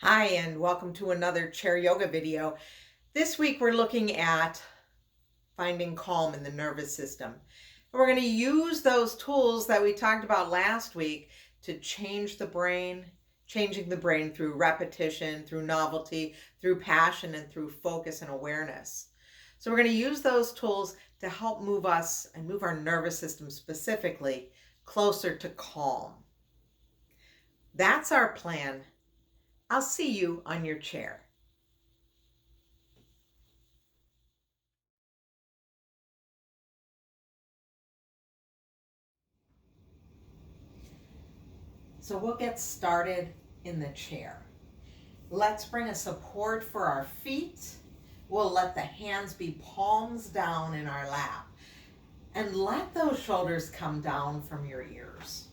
Hi, and welcome to another chair yoga video. This week we're looking at finding calm in the nervous system. And we're going to use those tools that we talked about last week to change the brain, changing the brain through repetition, through novelty, through passion, and through focus and awareness. So we're going to use those tools to help move us and move our nervous system specifically closer to calm. That's our plan. I'll see you on your chair. So we'll get started in the chair. Let's bring a support for our feet. We'll let the hands be palms down in our lap. And let those shoulders come down from your ears.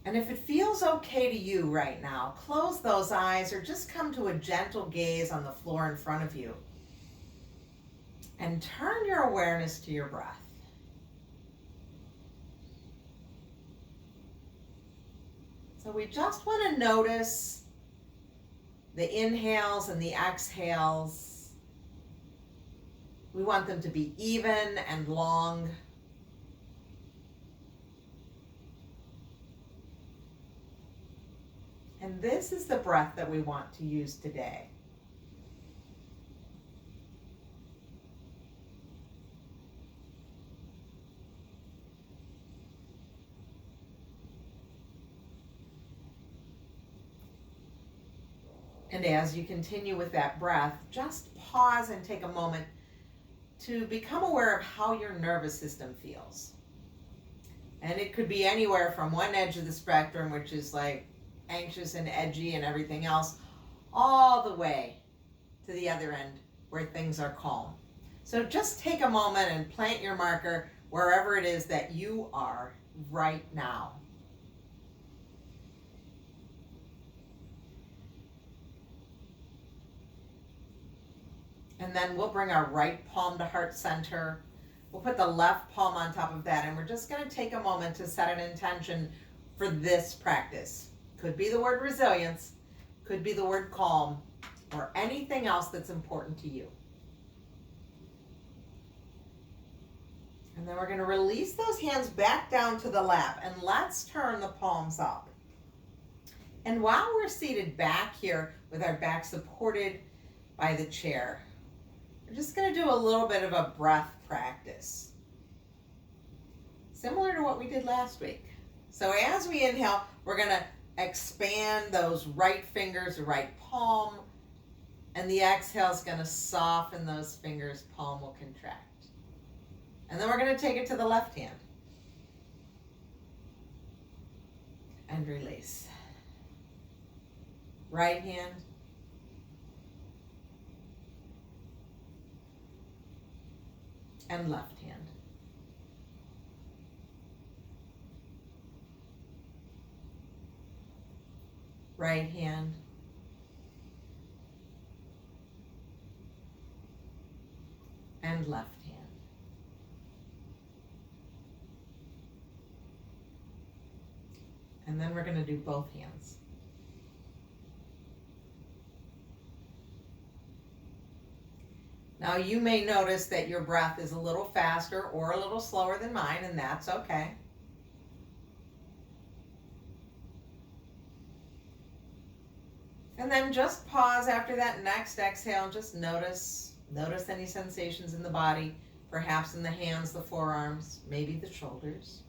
And if it feels okay to you right now, close those eyes or just come to a gentle gaze on the floor in front of you. And turn your awareness to your breath. So we just want to notice the inhales and the exhales. We want them to be even and long. And this is the breath that we want to use today. And as you continue with that breath, just pause and take a moment to become aware of how your nervous system feels. And it could be anywhere from one edge of the spectrum, which is like anxious and edgy and everything else, all the way to the other end where things are calm. So just take a moment and plant your marker wherever it is that you are right now. And then we'll bring our right palm to heart center. We'll put the left palm on top of that, and we're just going to take a moment to set an intention for this practice. Could be the word resilience, could be the word calm, or anything else that's important to you. And then we're going to release those hands back down to the lap, and let's turn the palms up. And while we're seated back here with our back supported by the chair, we're just going to do a little bit of a breath practice, similar to what we did last week. So as we inhale, we're going to expand those right fingers, right palm, and the exhale is going to soften those fingers, palm will contract. And then we're going to take it to the left hand and release. Right hand. And left hand. Right hand. And left hand. And then we're going to do both hands. Now you may notice that your breath is a little faster or a little slower than mine, and that's okay. And then just pause after that next exhale and just notice any sensations in the body, perhaps in the hands, the forearms, maybe the shoulders.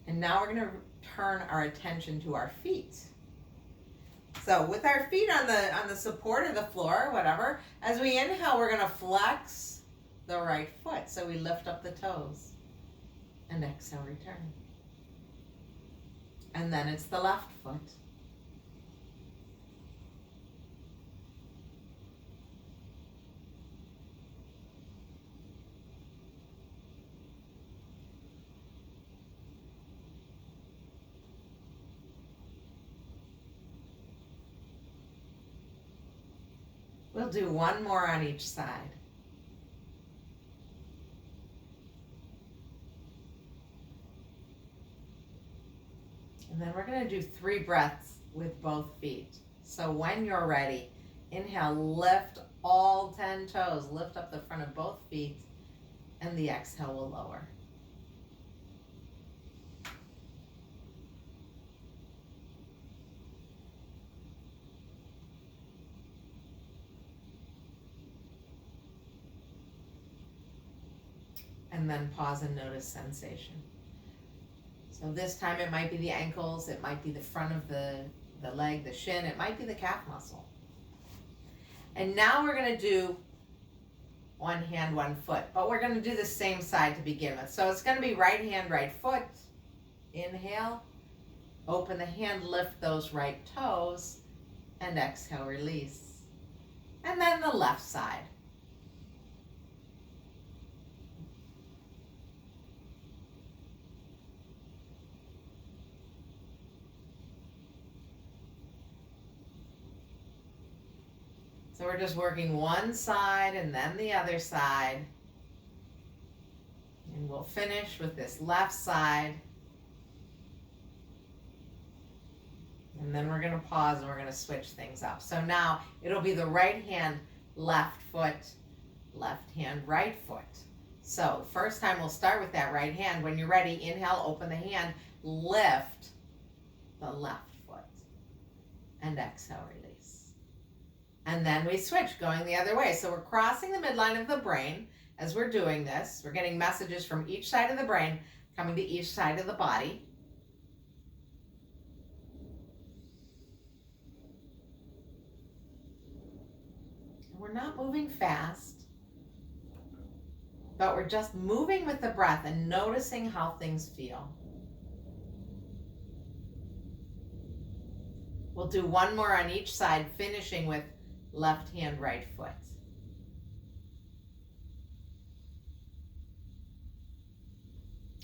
And now we're going to turn our attention to our feet. So with our feet on the support of the floor, whatever, as we inhale, we're going to flex the right foot. So we lift up the toes and exhale, return. And then it's the left foot. We'll do one more on each side. And then we're going to do 3 breaths with both feet. So when you're ready, inhale, lift all 10 toes, lift up the front of both feet, and the exhale will lower. And then pause and notice sensation. So this time it might be the ankles, it might be the front of the leg, the shin, it might be the calf muscle. And now we're going to do one hand, one foot, but we're going to do the same side to begin with. So it's going to be right hand, right foot. Inhale, open the hand, lift those right toes, and exhale, release. And then the left side. So we're just working one side and then the other side. And we'll finish with this left side. And then we're going to pause and we're going to switch things up. So now it'll be the right hand, left foot, left hand, right foot. So first time we'll start with that right hand. When you're ready, inhale, open the hand, lift the left foot, and exhale, release. And then we switch, going the other way. So we're crossing the midline of the brain as we're doing this. We're getting messages from each side of the brain coming to each side of the body. And we're not moving fast, but we're just moving with the breath and noticing how things feel. We'll do one more on each side, finishing with left hand, right foot.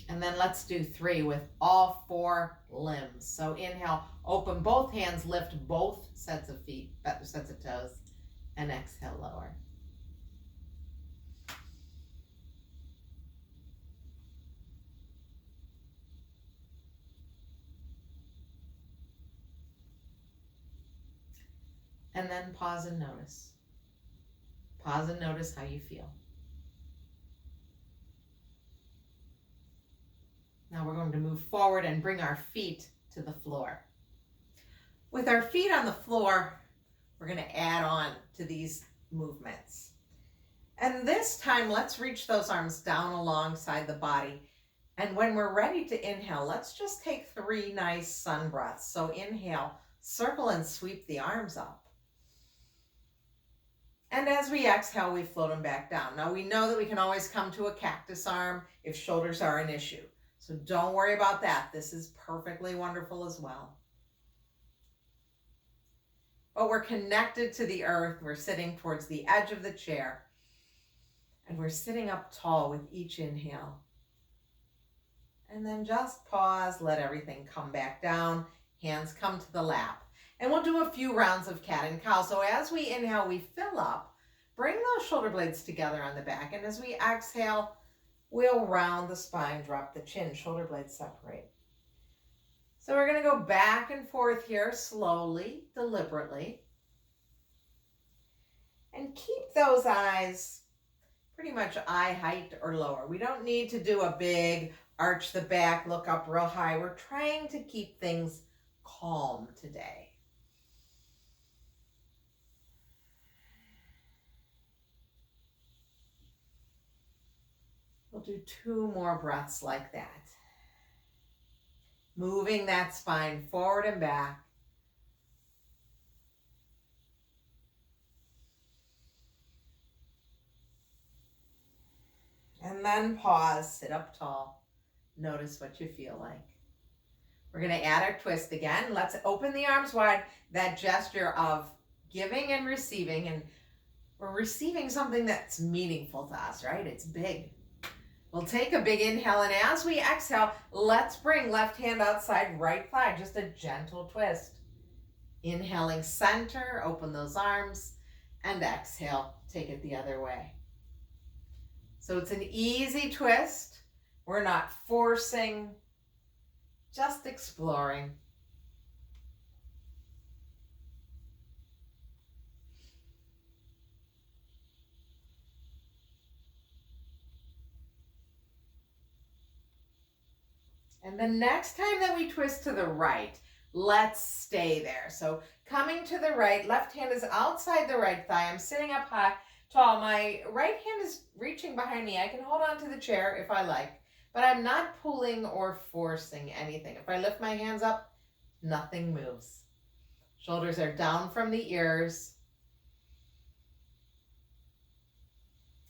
And then let's do 3 with all 4 limbs. So inhale, open both hands, lift both sets of feet, sets of toes, and exhale, lower. And then pause and notice. Pause and notice how you feel. Now we're going to move forward and bring our feet to the floor. With our feet on the floor, we're going to add on to these movements. And this time, let's reach those arms down alongside the body. And when we're ready to inhale, let's just take 3 nice sun breaths. So inhale, circle and sweep the arms up. And as we exhale, we float them back down. Now we know that we can always come to a cactus arm if shoulders are an issue. So don't worry about that. This is perfectly wonderful as well. But we're connected to the earth. We're sitting towards the edge of the chair. And we're sitting up tall with each inhale. And then just pause, let everything come back down. Hands come to the lap. And we'll do a few rounds of cat and cow. So as we inhale, we fill up. Bring those shoulder blades together on the back. And as we exhale, we'll round the spine, drop the chin, shoulder blades separate. So we're going to go back and forth here slowly, deliberately. And keep those eyes pretty much eye height or lower. We don't need to do a big arch the back, look up real high. We're trying to keep things calm today. We'll do 2 more breaths like that. Moving that spine forward and back. And then pause, sit up tall. Notice what you feel like. We're going to add our twist again. Let's open the arms wide. That gesture of giving and receiving. And we're receiving something that's meaningful to us, right? It's big. We'll take a big inhale, and as we exhale, let's bring left hand outside right thigh, just a gentle twist. Inhaling center, open those arms, and exhale, take it the other way. So it's an easy twist. We're not forcing. just exploring. And the next time that we twist to the right, let's stay there. So coming to the right, left hand is outside the right thigh. I'm sitting up high, tall. My right hand is reaching behind me. I can hold on to the chair if I like, but I'm not pulling or forcing anything. If I lift my hands up, nothing moves. Shoulders are down from the ears.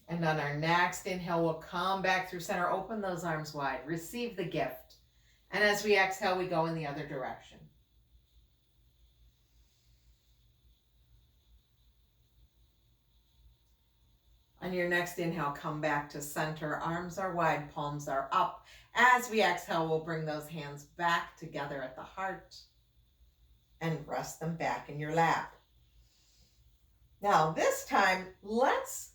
And on our next inhale, we'll come back through center. Open those arms wide. Receive the gift. And as we exhale, we go in the other direction. On your next inhale, come back to center. Arms are wide, palms are up. As we exhale, we'll bring those hands back together at the heart and rest them back in your lap. Now, this time, let's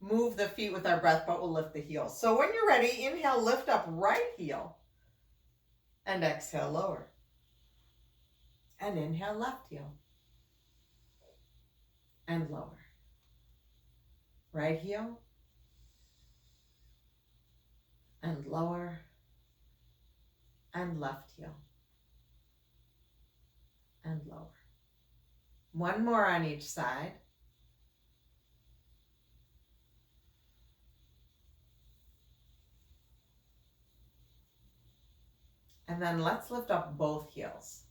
move the feet with our breath, but we'll lift the heels. So when you're ready, inhale, lift up right heel. And exhale, lower. And inhale, left heel. And lower. Right heel. And lower. And left heel. And lower. One more on each side. And then let's lift up both heels.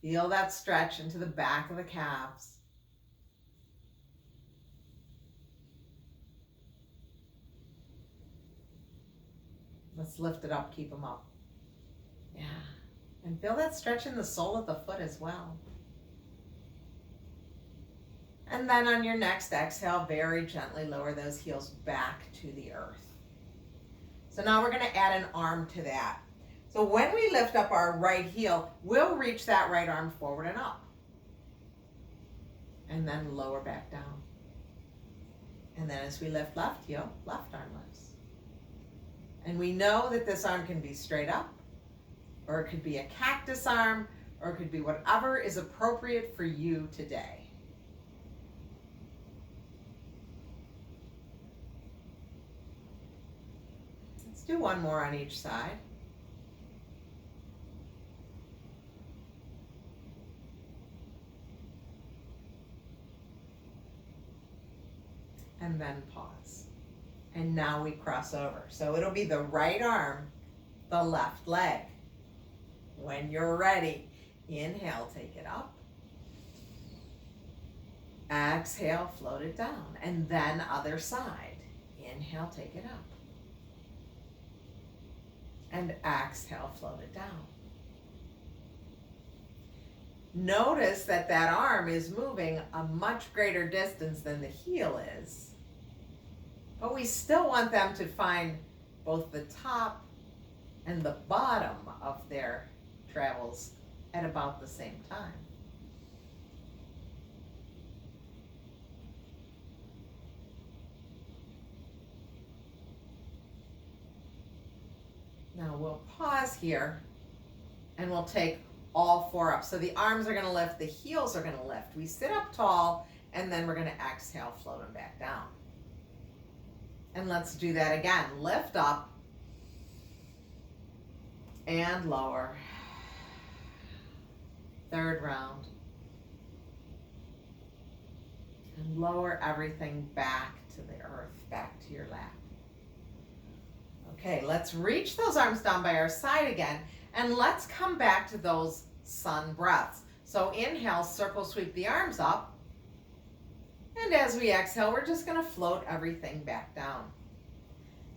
Feel that stretch into the back of the calves. Let's lift it up, keep them up. Yeah. And feel that stretch in the sole of the foot as well. And then on your next exhale, very gently lower those heels back to the earth. So now we're going to add an arm to that. So when we lift up our right heel, we'll reach that right arm forward and up. And then lower back down. And then as we lift left heel, left arm lifts. And we know that this arm can be straight up, or it could be a cactus arm, or it could be whatever is appropriate for you today. Let's do one more on each side. And then pause. And now we cross over. So it'll be the right arm, the left leg. When you're ready, inhale, take it up. Exhale, float it down. And then other side. Inhale, take it up. And exhale, float it down. Notice that that arm is moving a much greater distance than the heel is. But we still want them to find both the top and the bottom of their travels at about the same time. Now we'll pause here and we'll take all four up. So the arms are going to lift, the heels are going to lift. We sit up tall and then we're going to exhale, float them back down. And let's do that again. Lift up and lower. Third round. And lower everything back to the earth, back to your lap. Okay, let's reach those arms down by our side again, and let's come back to those sun breaths. So inhale, circle sweep the arms up. And as we exhale, we're just going to float everything back down.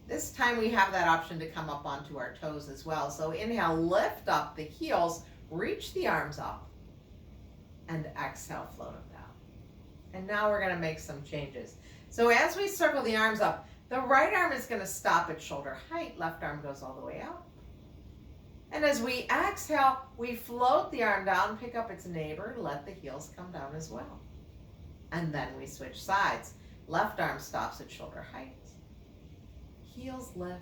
This time we have that option to come up onto our toes as well. So inhale, lift up the heels, reach the arms up, and exhale, float them down. And now we're going to make some changes. So as we circle the arms up, the right arm is going to stop at shoulder height, left arm goes all the way out. And as we exhale, we float the arm down, pick up its neighbor, let the heels come down as well. And then we switch sides. Left arm stops at shoulder height. Heels lift.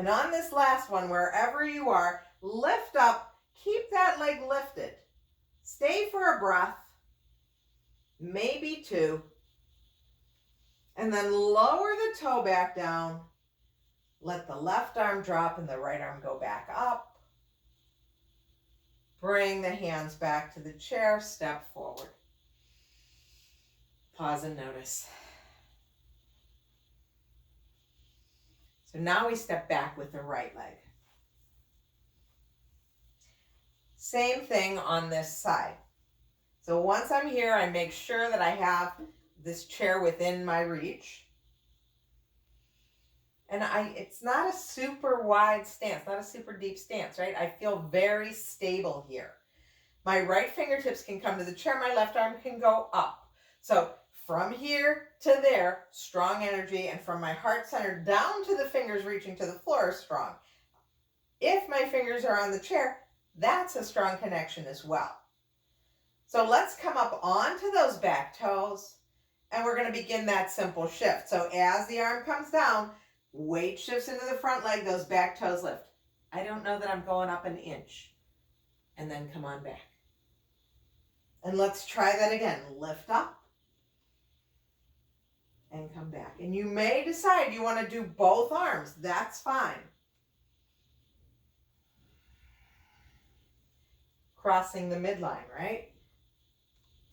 And on this last one, wherever you are, lift up, keep that leg lifted. Stay for a breath, maybe two, and then lower the toe back down. Let the left arm drop and the right arm go back up. Bring the hands back to the chair, step forward. Pause and notice. So now we step back with the right leg. Same thing on this side. So once I'm here, I make sure that I have this chair within my reach. And it's not a super wide stance, not a super deep stance, right? I feel very stable here. My right fingertips can come to the chair, my left arm can go up. So from here to there, strong energy, and from my heart center down to the fingers reaching to the floor, strong. If my fingers are on the chair, that's a strong connection as well. So let's come up onto those back toes, and we're going to begin that simple shift. So as the arm comes down, weight shifts into the front leg, those back toes lift. I don't know that I'm going up an inch. And then come on back. And let's try that again. Lift up and come back. And you may decide you want to do both arms. That's fine. Crossing the midline, right?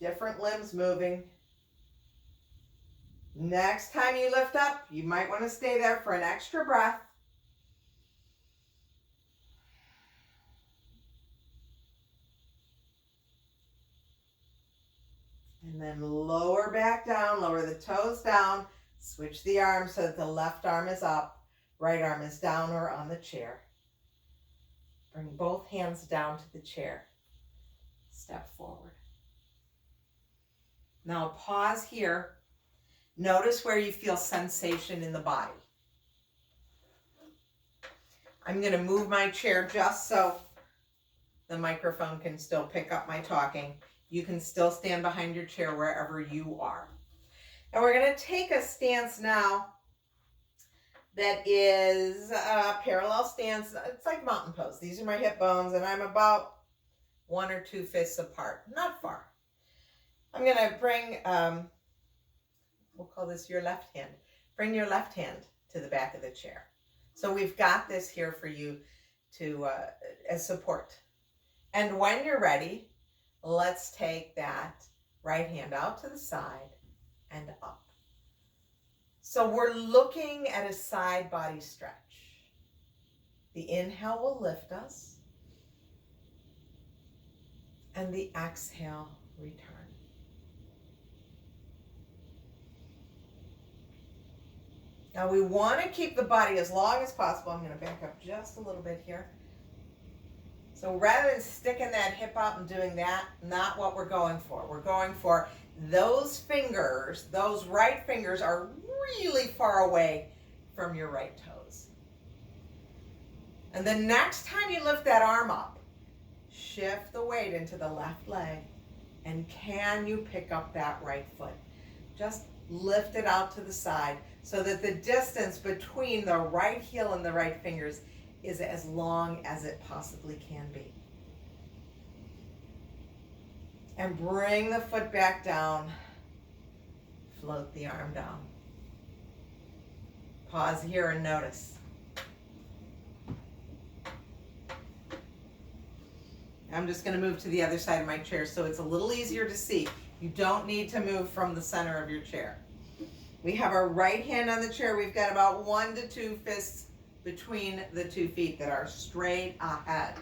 Different limbs moving. Next time you lift up, you might want to stay there for an extra breath. And then lower back down, lower the toes down, switch the arms so that the left arm is up, right arm is down or on the chair. Bring both hands down to the chair. Step forward. Now pause here. Notice where you feel sensation in the body. I'm going to move my chair just so the microphone can still pick up my talking. You can still stand behind your chair wherever you are. And we're going to take a stance now that is a parallel stance. It's like mountain pose. These are my hip bones, and I'm about 1 or 2 fists apart, not far. I'm going to bring, we'll call this your left hand. Bring your left hand to the back of the chair. So we've got this here for you to as support. And when you're ready, let's take that right hand out to the side and up. So we're looking at a side body stretch. The inhale will lift us, and the exhale, return. Now we want to keep the body as long as possible. I'm going to back up just a little bit here. So rather than sticking that hip out and doing that, not what we're going for. We're going for those fingers, those right fingers are really far away from your right toes. And the next time you lift that arm up, shift the weight into the left leg. And can you pick up that right foot? Just lift it out to the side so that the distance between the right heel and the right fingers is as long as it possibly can be. And bring the foot back down. Float the arm down. Pause here and notice. I'm just going to move to the other side of my chair so it's a little easier to see. You don't need to move from the center of your chair. We have our right hand on the chair. We've got about 1 to 2 fists between the 2 feet that are straight ahead.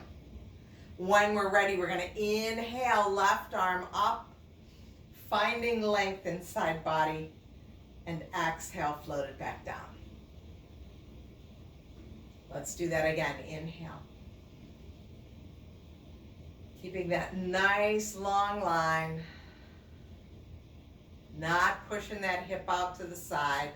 When we're ready, we're going to inhale, left arm up, finding length inside body, and exhale, float it back down. Let's do that again. Inhale. Keeping that nice long line. Not pushing that hip out to the side.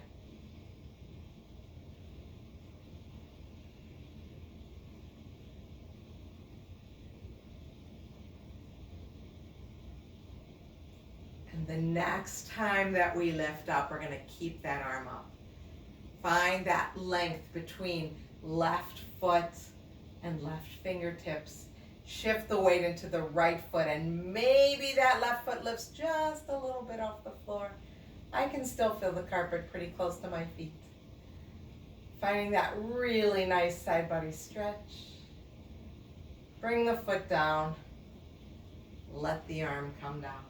And the next time that we lift up, we're going to keep that arm up. Find that length between left foot and left fingertips. Shift the weight into the right foot, and maybe that left foot lifts just a little bit off the floor. I can still feel the carpet pretty close to my feet. Finding that really nice side body stretch. Bring the foot down. Let the arm come down.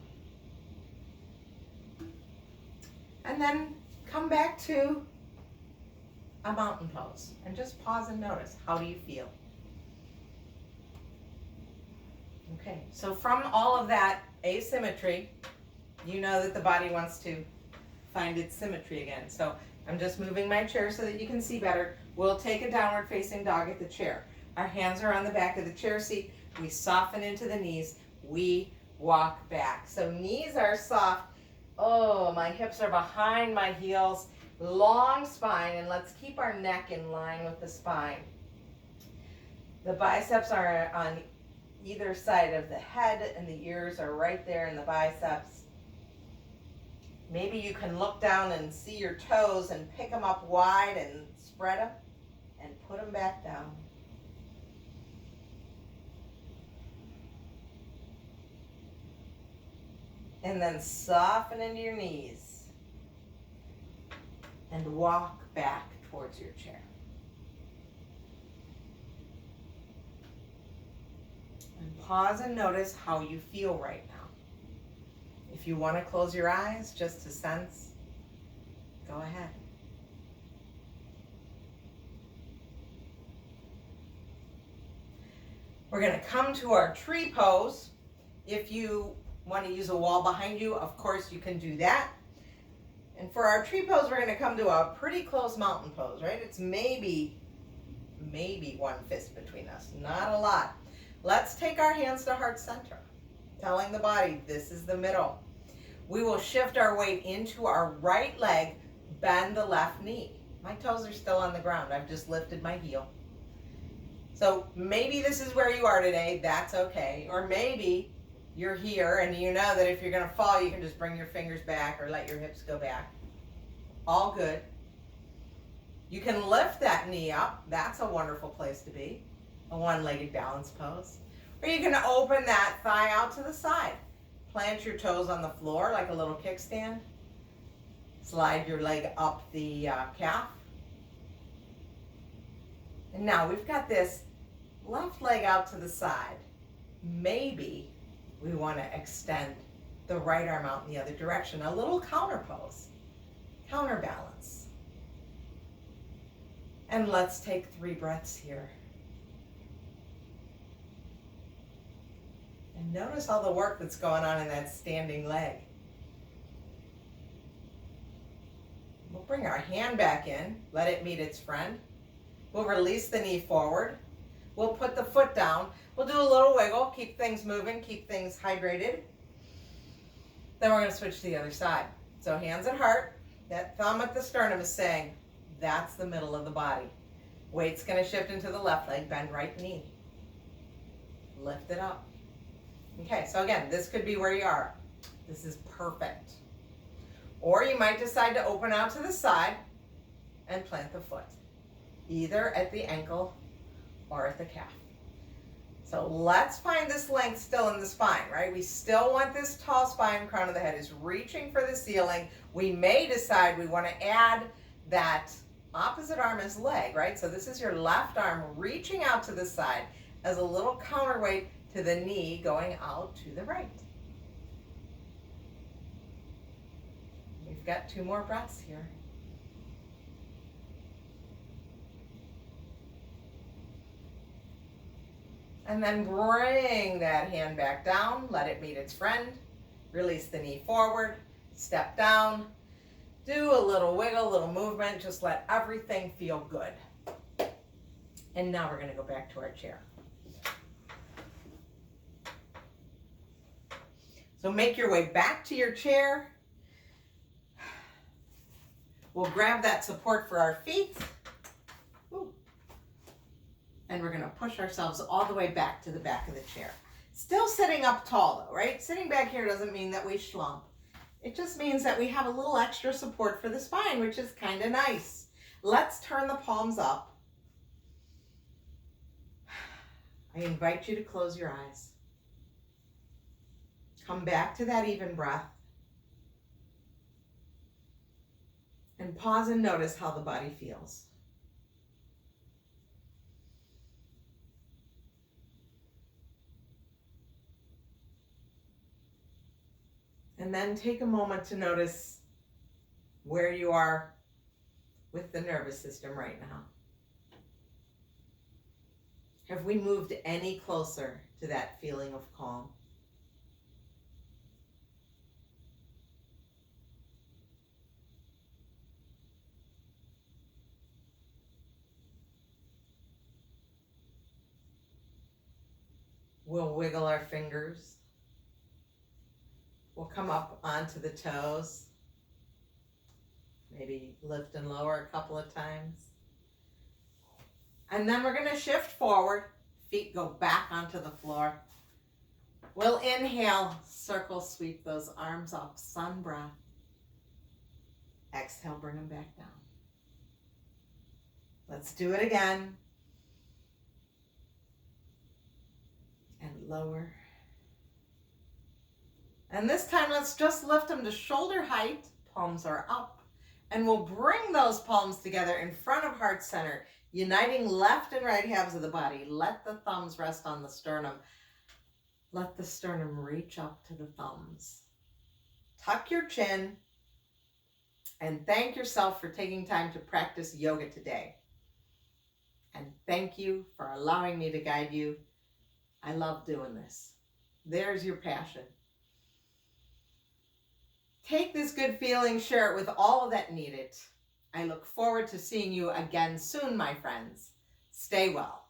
And then come back to a mountain pose and just pause and notice, how do you feel? Okay, so from all of that asymmetry, you know that the body wants to find its symmetry again. So I'm just moving my chair so that you can see better. We'll take a downward facing dog at the chair. Our hands are on the back of the chair seat. We soften into the knees. We walk back. So knees are soft. Oh, my hips are behind my heels. Long spine, and let's keep our neck in line with the spine. The biceps are on either side of the head, and the ears are right there in the biceps. Maybe you can look down and see your toes and pick them up wide and spread them and put them back down. And then soften into your knees and walk back towards your chair. And pause and notice how you feel right now. If you want to close your eyes just to sense, go ahead. We're going to come to our tree pose. If you want to use a wall behind you, of course you can do that. And for our tree pose, we're going to come to a pretty close mountain pose, right? It's maybe one fist between us, not a lot. Let's take our hands to heart center, telling the body this is the middle. We will shift our weight into our right leg, bend the left knee. My toes are still on the ground. I've just lifted my heel. So maybe this is where you are today. That's okay. Or maybe you're here and you know that if you're going to fall, you can just bring your fingers back or let your hips go back. All good. You can lift that knee up. That's a wonderful place to be. A one-legged balance pose. Or you can open that thigh out to the side. Plant your toes on the floor like a little kickstand. Slide your leg up the calf. And now we've got this left leg out to the side. Maybe we want to extend the right arm out in the other direction. A little counter pose. Counterbalance. And let's take 3 breaths here. And notice all the work that's going on in that standing leg. We'll bring our hand back in, let it meet its friend. We'll release the knee forward. We'll put the foot down. We'll do a little wiggle, keep things moving, keep things hydrated. Then we're going to switch to the other side. So hands at heart. That thumb at the sternum is saying, that's the middle of the body. Weight's going to shift into the left leg, bend right knee. Lift it up. Okay, so again, this could be where you are. This is perfect. Or you might decide to open out to the side and plant the foot, either at the ankle or at the calf. So let's find this length still in the spine, right? We still want this tall spine, crown of the head is reaching for the ceiling. We may decide we want to add that opposite arm as leg, right? So this is your left arm reaching out to the side as a little counterweight to the knee going out to the right. We've got 2 more breaths here. And then bring that hand back down, let it meet its friend. Release the knee forward, step down. Do a little wiggle, a little movement, just let everything feel good. And now we're going to go back to our chair. So make your way back to your chair. We'll grab that support for our feet. Ooh. And we're going to push ourselves all the way back to the back of the chair. Still sitting up tall though, right? Sitting back here doesn't mean that we slump. It just means that we have a little extra support for the spine, which is kind of nice. Let's turn the palms up I invite you to close your eyes. Come back to that even breath. And pause and notice how the body feels. And then take a moment to notice where you are with the nervous system right now. Have we moved any closer to that feeling of calm? We'll wiggle our fingers. We'll come up onto the toes. Maybe lift and lower a couple of times. And then we're going to shift forward. Feet go back onto the floor. We'll inhale, circle sweep those arms up, sun breath. Exhale, bring them back down. Let's do it again. And lower. And this time, let's just lift them to shoulder height. Palms are up. And we'll bring those palms together in front of heart center, uniting left and right halves of the body. Let the thumbs rest on the sternum. Let the sternum reach up to the thumbs. Tuck your chin. And thank yourself for taking time to practice yoga today. And thank you for allowing me to guide you. I love doing this. There's your passion. Take this good feeling, share it with all that need it. I look forward to seeing you again soon, my friends. Stay well.